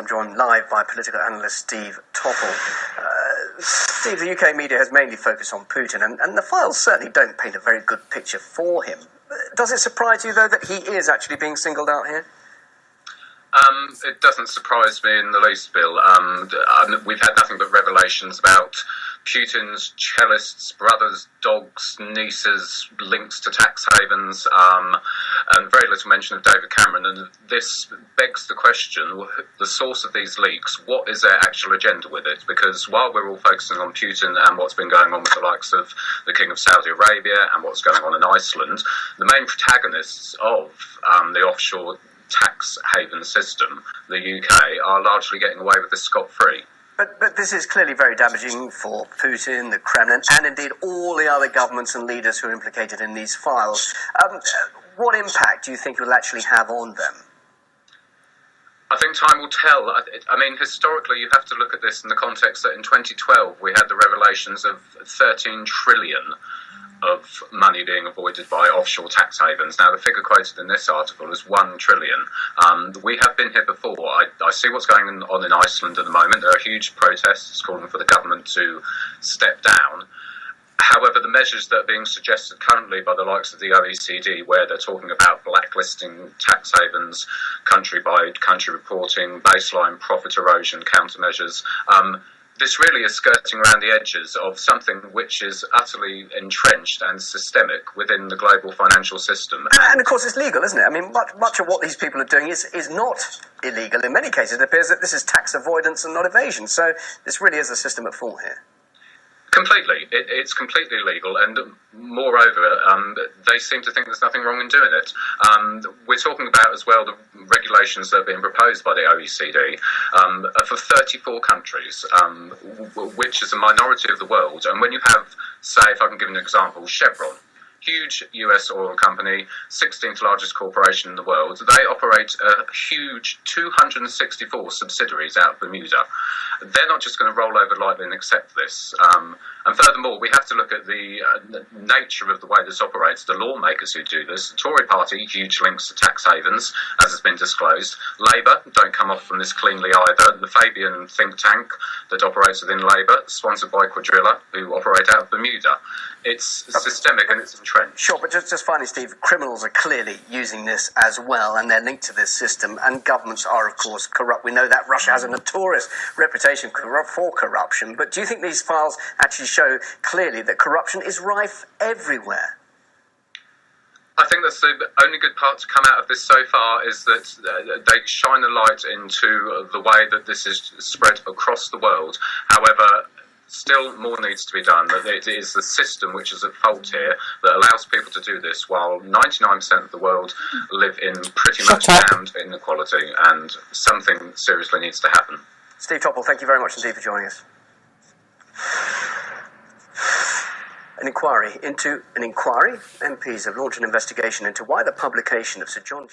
joined live by political analyst Steve Topple. Steve, the UK media has mainly focused on Putin, and the files certainly don't paint a very good picture for him. Does it surprise you, though, that he is actually being singled out here? It doesn't surprise me in the least, Bill. We've had nothing but revelations about Putin's cellists, brothers, dogs, nieces, links to tax havens, and very little mention of David Cameron. And this begs the question, the source of these leaks, what is their actual agenda with it? Because while we're all focusing on Putin and what's been going on with the likes of the King of Saudi Arabia and what's going on in Iceland, the main protagonists of the offshore tax haven system, the UK, are largely getting away with this scot-free. But this is clearly very damaging for Putin, the Kremlin, and indeed all the other governments and leaders who are implicated in these files. What impact do you think it will actually have on them? I think time will tell. I mean, historically, you have to look at this in the context that in 2012 we had the revelations of 13 trillion of money being avoided by offshore tax havens. Now, the figure quoted in this article is 1 trillion. We have been here before. I see what's going on in Iceland at the moment. There are huge protests calling for the government to step down. However, the measures that are being suggested currently by the likes of the OECD, where they're talking about blacklisting tax havens, country by country reporting, baseline profit erosion countermeasures, this really is skirting around the edges of something which is utterly entrenched and systemic within the global financial system. And of course it's legal, isn't it? I mean, much of what these people are doing is not illegal. In many cases, it appears that this is tax avoidance and not evasion. So this really is the system at fault here. Completely. It's completely legal, and moreover, they seem to think there's nothing wrong in doing it. We're talking about as well the regulations that are being proposed by the OECD for 34 countries, which is a minority of the world. And when you have, say, if I can give an example, Chevron, huge US oil company, 16th largest corporation in the world. They operate a huge 264 subsidiaries out of Bermuda. They're not just going to roll over lightly and accept this. And furthermore, we have to look at the nature of the way this operates, the lawmakers who do this. The Tory party, huge links to tax havens, as has been disclosed. Labour don't come off from this cleanly either. The Fabian think tank that operates within Labour, sponsored by Quadrilla, who operate out of Bermuda. It's systemic and it's entrenched. Sure, but just finally, Steve, criminals are clearly using this as well, and they're linked to this system, and governments are, of course, corrupt. We know that Russia has a notorious reputation for corruption, but do you think these files actually show clearly that corruption is rife everywhere? I think that's the only good part to come out of this so far, is that they shine a light into the way that this is spread across the world. However, still more needs to be done. That it is the system which is at fault here that allows people to do this, while 99% of the world live in pretty much damned inequality, and something seriously needs to happen. Steve Topple, thank you very much indeed for joining us. An inquiry. MPs have launched an investigation into why the publication of Sir John